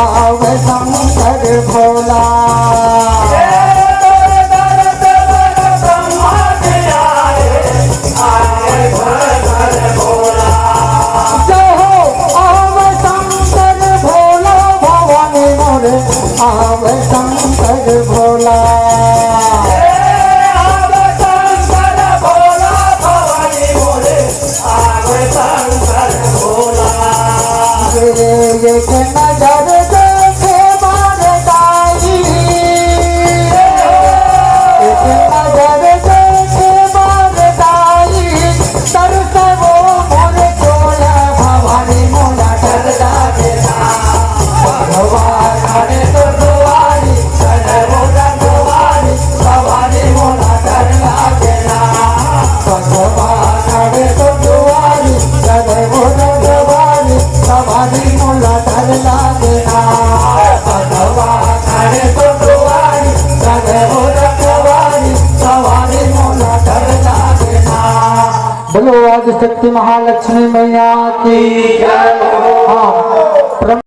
आवे शंकर भोला। जय हो आवे शंकर भोला भवानी मोरे आवे शंकर भोला। एक नजर देखे मार दाई, एक नजर देखे मार दाई, तरस वो मोर चोला भवानी मोला डर लागे ना। भगवान हरे तो दुआरी चले मोला दुआरी भवानी मोला डर लागे ना। भगवान हरे तो दुआरी चले मोला दुआरी भवानी मोला डर लागे ना। भगवान हरे तो दुआरी चले मोला दुआरी भवानी मोला डर लागे ना। बोलो आदिशक्ति महालक्ष्मी मैया की जय। हाँ